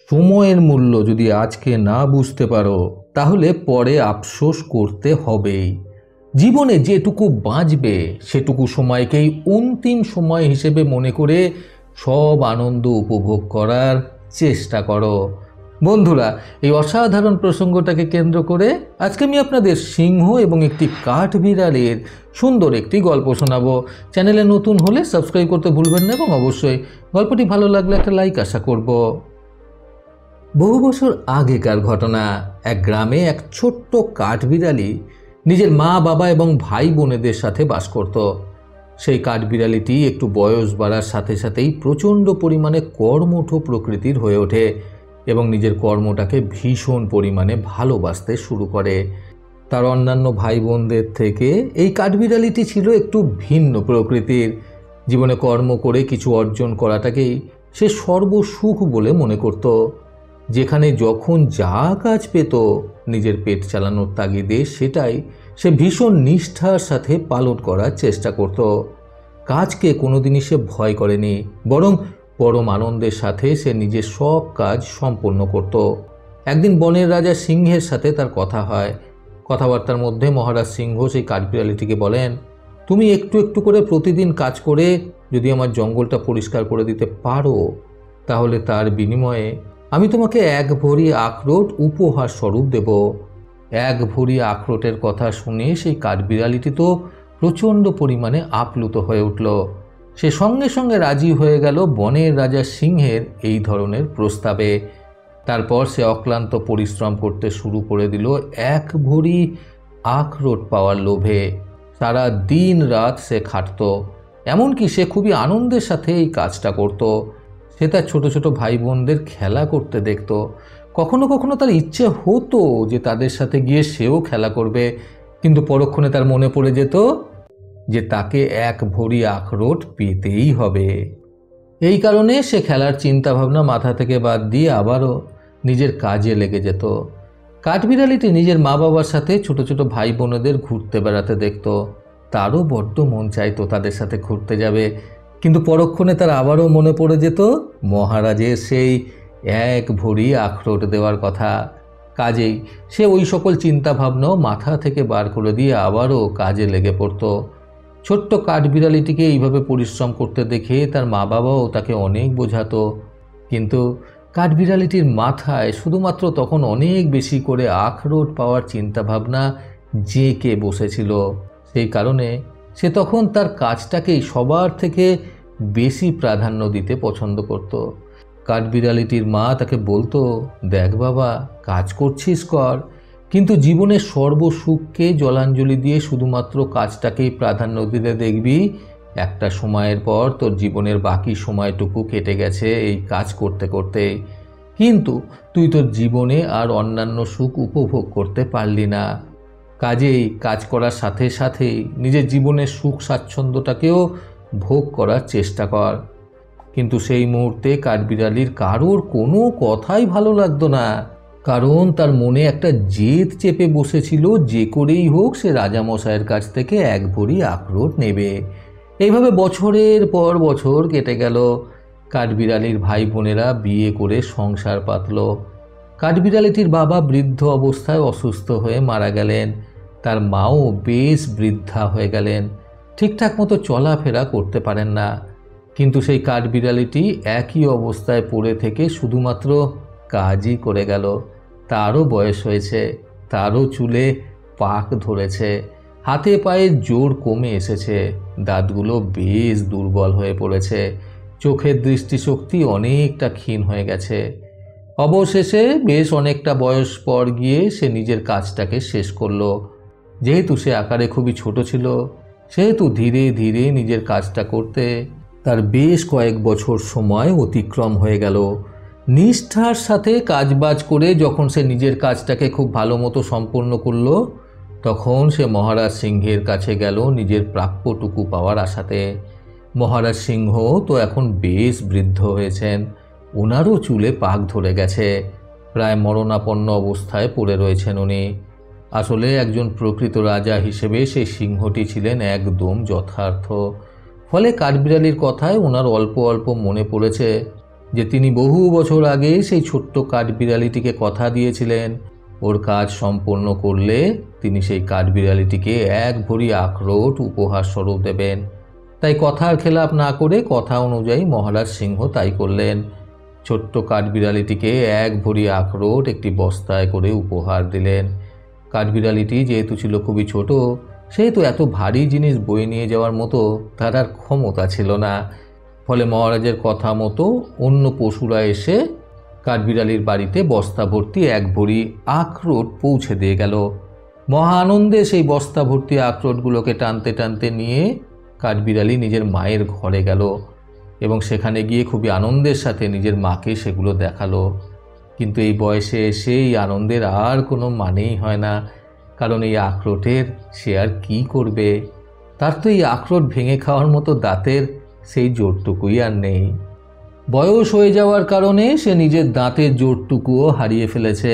সময়ের মূল্য যদি আজকে না বুঝতে পারো তাহলে পরে আফসোস করতে হবেই। জীবনে যেটুকু বাঁচবে সেটুকু সময়কেই অন্তিম সময় হিসেবে মনে করে সব আনন্দ উপভোগ করার চেষ্টা করো। বন্ধুরা, এই অসাধারণ প্রসঙ্গটাকে কেন্দ্র করে আজকে আমি আপনাদের সিংহ এবং একটি কাঠবিড়ালের সুন্দর একটি গল্প শোনাবো। চ্যানেলে নতুন হলে সাবস্ক্রাইব করতে ভুলবেন না এবং অবশ্যই গল্পটি ভালো লাগলে একটা লাইক আশা করব। বহু বছর আগেকার ঘটনা। এক গ্রামে এক ছোট্ট কাঠবিড়ালি নিজের মা বাবা এবং ভাই বোনেদের সাথে বাস করত। সেই কাঠবিড়ালিটি একটু বয়স বাড়ার সাথে সাথেই প্রচণ্ড পরিমাণে কর্মঠ প্রকৃতির হয়ে ওঠে এবং নিজের কর্মটাকে ভীষণ পরিমাণে ভালোবাসতে শুরু করে। তার অন্যান্য ভাই বোনদের থেকে এই কাঠবিড়ালিটি ছিল একটু ভিন্ন প্রকৃতির। জীবনে কর্ম করে কিছু অর্জন করাটাকেই সে সর্বসুখ বলে মনে করত। যেখানে যখন যা কাজ পেত নিজের পেট চালানোর তাগিদে সেটাই সে ভীষণ নিষ্ঠার সাথে পালন করার চেষ্টা করত। কাজকে কোনোদিনই সে ভয় করেনি, বরং পরম আনন্দের সাথে সে নিজের সব কাজ সম্পন্ন করত। একদিন বনের রাজা সিংহের সাথে তার কথা হয়। কথাবার্তার মধ্যে মহারাজ সিংহ সেই কাঠবিড়ালিটিকে বলেন, তুমি একটু একটু করে প্রতিদিন কাজ করে যদি আমার জঙ্গলটা পরিষ্কার করে দিতে পারো তাহলে তার বিনিময়ে আমি তোমাকে 1 ভরি আখরোট উপহার স্বরূপ দেব। 1 ভরি আখরোটের কথা শুনে সেই কাঠবিড়ালিটি তো প্রচণ্ড পরিমাণে আপ্লুত হয়ে উঠল। সে সঙ্গে সঙ্গে রাজি হয়ে গেল বনের রাজা সিংহের এই ধরনের প্রস্তাবে। তারপর সে অক্লান্ত পরিশ্রম করতে শুরু করে দিল 1 ভরি আখরোট পাওয়ার লোভে। সারা দিন রাত সে খাটত, এমনকি সে খুবই আনন্দের সাথে এই কাজটা করত। সে তার ছোট ছোট ভাই বোনদের খেলা করতে দেখত। কখনো কখনো তার ইচ্ছে হতো যে তাদের সাথে গিয়ে সেও খেলা করবে, কিন্তু পরক্ষণে তার মনে পড়ে যেত যে তাকে 1 ভরি আখরোট পেতেই হবে। এই কারণে সে খেলার চিন্তা ভাবনা মাথা থেকে বাদ দিয়ে আবারও নিজের কাজে লেগে যেত। কাঠবিড়ালিটি নিজের মা বাবার সাথে ছোট ছোট ভাই বোনেদের ঘুরতে বেড়াতে দেখত। তারও বড্ড মন চাইতো তাদের সাথে ঘুরতে যাবে, কিন্তু পরক্ষণে তার আবারও মনে পড়ে যেত মহারাজের সেই 1 ভরি আখরোট দেওয়ার কথা। কাজেই সে ওই সকল চিন্তা ভাবনাও মাথা থেকে বার করে দিয়ে আবারও কাজে লেগে পড়ত। ছোট্ট কাঠবিড়ালিটিকে এইভাবে পরিশ্রম করতে দেখে তার মা বাবাও তাকে অনেক বোঝাতো, কিন্তু কাঠবিড়ালিটির মাথায় শুধুমাত্র তখন অনেক বেশি করে আখরোট পাওয়ার চিন্তাভাবনা জেঁকে বসেছিল। সেই কারণে সে তখন তার কাজটাকেই সবার থেকে বেশি প্রাধান্য দিতে পছন্দ করত। কাঠবিড়ালিটির মা তাকে বলতো, দেখ বাবা, কাজ করছিস কর, কিন্তু জীবনের সর্বসুখকে জলাঞ্জলি দিয়ে শুধুমাত্র কাজটাকেই প্রাধান্য দিতে দেখবি একটা সময়ের পর তোর জীবনের বাকি সময়টুকু কেটে গেছে এই কাজ করতে করতে, কিন্তু তুই তোর জীবনে আর অন্যান্য সুখ উপভোগ করতে পারলি না। কাজেই কাজ করার সাথে সাথেই নিজের জীবনের সুখ স্বাচ্ছন্দ্যটাকেও ভোগ করার চেষ্টা কর। কিন্তু সেই মুহূর্তে কাঠবিড়ালির কারোর কোনো কথাই ভালো লাগতো না, কারণ তার মনে একটা জেদ চেপে বসেছিল যে করেই হোক সে রাজামশাইয়ের কাছ থেকে 1 ভরি আখরোট নেবে। এইভাবে বছরের পর বছর কেটে গেল। কাঠবিড়ালির ভাই বোনেরা বিয়ে করে সংসার পাতল। কাঠবিড়ালিটির বাবা বৃদ্ধ অবস্থায় অসুস্থ হয়ে মারা গেলেন। তার মাও বেশ বৃদ্ধা হয়ে গেলেন, ঠিকঠাক মতো চলাফেরা করতে পারেন না। কিন্তু সেই কাঠবিড়ালিটি একই অবস্থায় পড়ে থেকে শুধুমাত্র কাজই করে গেল। তারও বয়স হয়েছে, তারও চুলে পাক ধরেছে, হাতে পায়ে জোর কমে এসেছে, দাঁতগুলো বেশ দুর্বল হয়ে পড়েছে, চোখের দৃষ্টিশক্তি অনেকটা ক্ষীণ হয়ে গেছে। অবশেষে বেশ অনেকটা বয়স পর গিয়ে সে নিজের কাজটাকে শেষ করলো। যেহেতু সে আকারে খুবই ছোট ছিল, সেহেতু ধীরে ধীরে নিজের কাজটা করতে তার বেশ কয়েক বছর সময় অতিক্রম হয়ে গেল। নিষ্ঠার সাথে কাজবাজ করে যখন সে নিজের কাজটাকে খুব ভালো মতো সম্পন্ন করল, তখন সে মহারাজ সিংহের কাছে গেল নিজের প্রাপ্যটুকু পাওয়ার আশাতে। মহারাজ সিংহ তো এখন বেশ বৃদ্ধ হয়েছেন, ওনারও চুলে পাক ধরে গেছে, প্রায় মরণাপন্ন অবস্থায় পড়ে রয়েছেন উনি। আসলে একজন প্রকৃত রাজা হিসেবে সেই সিংহটি ছিলেন একদম যথার্থ। ফলে কাঠবিড়ালির কথায় ওনার অল্প অল্প মনে পড়েছে যে তিনি বহু বছর আগে সেই ছোট্ট কাঠবিড়ালিটিকে কথা দিয়েছিলেন ওর কাজ সম্পূর্ণ করলে তিনি সেই কাঠবিড়ালিটিকে 1 ভরি আখরোট উপহার স্বরূপ দেবেন। তাই কথার খেলাপ না করে কথা অনুযায়ী মহারাজ সিংহ তাই করলেন। ছোট্ট কাঠবিড়ালিটিকে 1 ভরি আখরোট একটি বস্তায় করে উপহার দিলেন। কাঠবিড়ালিটি যেহেতু ছিল খুবই ছোট, সেহেতু এত ভারী জিনিস বয়ে নিয়ে যাওয়ার মতো তার আর ক্ষমতা ছিল না। ফলে মহারাজের কথা মতো অন্য পশুরা এসে কাঠবিড়ালির বাড়িতে বস্তা ভর্তি 1 ভরি আখরোট পৌঁছে দিয়ে গেল। মহা আনন্দে সেই বস্তা ভর্তি আখরোটগুলোকে টানতে টানতে নিয়ে কাঠবিড়ালি নিজের মায়ের ঘরে গেল এবং সেখানে গিয়ে খুবই আনন্দের সাথে নিজের মাকে সেগুলো দেখালো। কিন্তু এই বয়সে এসে এই আনন্দের আর কোনো মানেই হয় না, কারণ এই আখরোটের সে আর কী করবে? তার তো এই আখরোট ভেঙে খাওয়ার মতো দাঁতের সেই জোরটুকুই আর নেই। বয়স হয়ে যাওয়ার কারণে সে নিজের দাঁতের জোরটুকুও হারিয়ে ফেলেছে।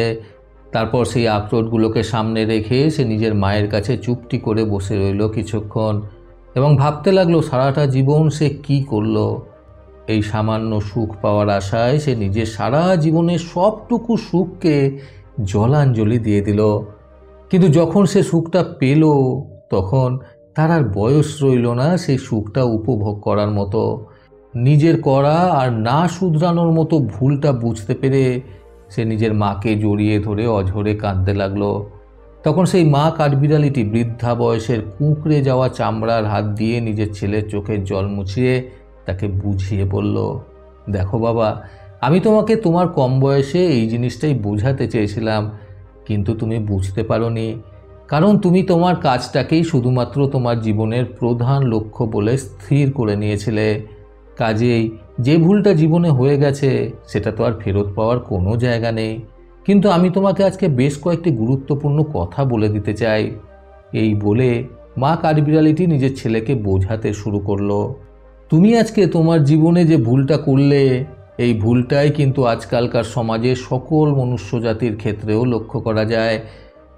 তারপর সেই আখরোটগুলোকে সামনে রেখে সে নিজের মায়ের কাছে চুপটি করে বসে রইল কিছুক্ষণ এবং ভাবতে লাগলো সারাটা জীবন সে কি করলো। এই সামান্য সুখ পাওয়ার আশায় সে নিজের সারা জীবনের সবটুকু সুখকে জলাঞ্জলি দিয়ে দিল। কিন্তু যখন সে সুখটা পেল তখন তার আর বয়স রইল না সেই সুখটা উপভোগ করার মতো। নিজের করা আর না শুধরানোর মতো ভুলটা বুঝতে পেরে সে নিজের মাকে জড়িয়ে ধরে অঝরে কাঁদতে লাগলো। তখন সেই মা কাঠবিড়ালিটি বৃদ্ধা বয়সের কুঁকড়ে যাওয়া চামড়ার হাত দিয়ে নিজের ছেলের চোখের জল মুছিয়ে তাকে বুঝিয়ে বলল, দেখো বাবা, আমি তোমাকে তোমার কম বয়সে এই জিনিসটাই বোঝাতে চেয়েছিলাম, কিন্তু তুমি বুঝতে পারোনি, কারণ তুমি তোমার কাজটাকেই শুধুমাত্র তোমার জীবনের প্রধান লক্ষ্য বলে স্থির করে নিয়েছিলে। কাজেই যে ভুলটা জীবনে হয়ে গেছে সেটা তো আর ফেরত পাওয়ার কোনো জায়গা নেই। কিন্তু আমি তোমাকে আজকে বেশ কয়েকটি গুরুত্বপূর্ণ কথা বলে দিতে চাই। এই বলে মা কাঠবিড়ালিটি নিজের ছেলেকে বোঝাতে শুরু করলো, তুমি আজকে তোমার জীবনে যে ভুলটা করলে এই ভুলটাই কিন্তু আজকালকার সমাজে সকল মনুষ্য জাতির ক্ষেত্রেও লক্ষ্য করা যায়।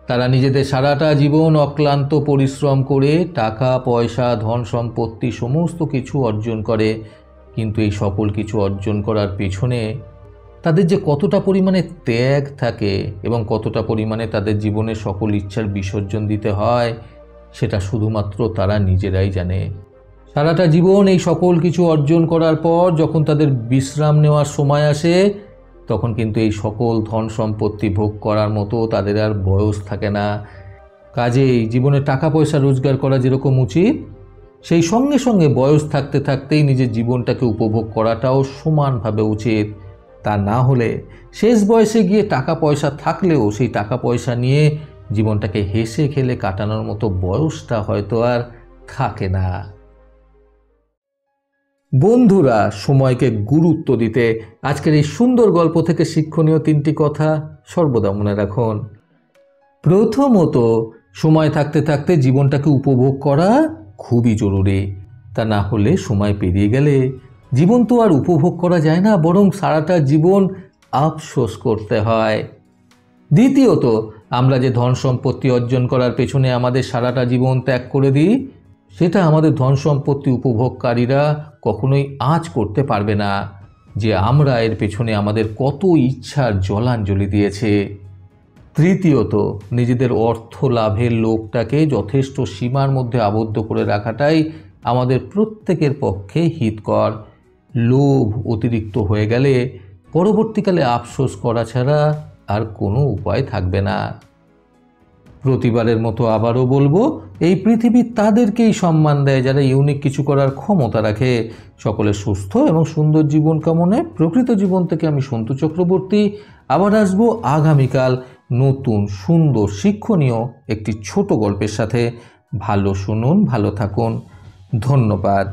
তারা নিজেদের সারাটা জীবন অক্লান্ত পরিশ্রম করে টাকা পয়সা ধন সম্পত্তি সমস্ত কিছু অর্জন করে, কিন্তু এই সকল কিছু অর্জন করার পেছনে তাদের যে কতটা পরিমাণে ত্যাগ থাকে এবং কতটা পরিমাণে তাদের জীবনের সকল ইচ্ছার বিসর্জন দিতে হয় সেটা শুধুমাত্র তারা নিজেরাই জানে। সারাটা জীবন এই সকল কিছু অর্জন করার পর যখন তাদের বিশ্রাম নেওয়ার সময় আসে তখন কিন্তু এই সকল ধন সম্পত্তি ভোগ করার মতো তাদের আর বয়স থাকে না। কাজেই জীবনে টাকা পয়সা রোজগার করা যেরকম উচিত, সেই সঙ্গে সঙ্গে বয়স থাকতে থাকতেই নিজের জীবনটাকে উপভোগ করাটাও সমানভাবে উচিত। তা না হলে শেষ বয়সে গিয়ে টাকা পয়সা থাকলেও সেই টাকা পয়সা নিয়ে জীবনটাকে হেসে খেলে কাটানোর মতো বয়সটা হয়তো আর থাকে না। বন্ধুরা, সময়কে গুরুত্ব দিতে আজকের এই সুন্দর গল্প থেকে শিক্ষণীয় 3টি কথা সর্বদা মনে রাখুন। প্রথমত, সময় থাকতে থাকতে জীবনটাকে উপভোগ করা খুবই জরুরি। তা না হলে সময় পেরিয়ে গেলে জীবন তো আর উপভোগ করা যায় না, বরং সারাটা জীবন আফসোস করতে হয়। দ্বিতীয়ত, আমরা যে ধন সম্পত্তি অর্জন করার পেছনে আমাদের সারাটা জীবন ত্যাগ করে দিই সেটা আমাদের ধন সম্পত্তি উপভোগকারীরা কখনোই আঁচ করতে পারবে না যে আমরা এর পেছনে আমাদের কত ইচ্ছার জলাঞ্জলি দিয়েছে। তৃতীয়ত, নিজেদের অর্থ লাভের লোভটাকে যথেষ্ট সীমার মধ্যে আবদ্ধ করে রাখাটাই আমাদের প্রত্যেকের পক্ষে হিতকর। লোভ অতিরিক্ত হয়ে গেলে পরবর্তীকালে আফসোস করা ছাড়া আর কোনো উপায় থাকবে না। প্রতিবারের মতো আবারও বলবো, এই পৃথিবী তাদেরকেই সম্মান দেয় যারা ইউনিক কিছু করার ক্ষমতা রাখে। সকলের সুস্থ এবং সুন্দর জীবন কামনায় প্রকৃত জীবন থেকে আমি সন্তু চক্রবর্তী আবার আসবো আগামীকাল নতুন সুন্দর শিক্ষণীয় একটি ছোট গল্পের সাথে। ভালো শুনুন, ভালো থাকুন। ধন্যবাদ।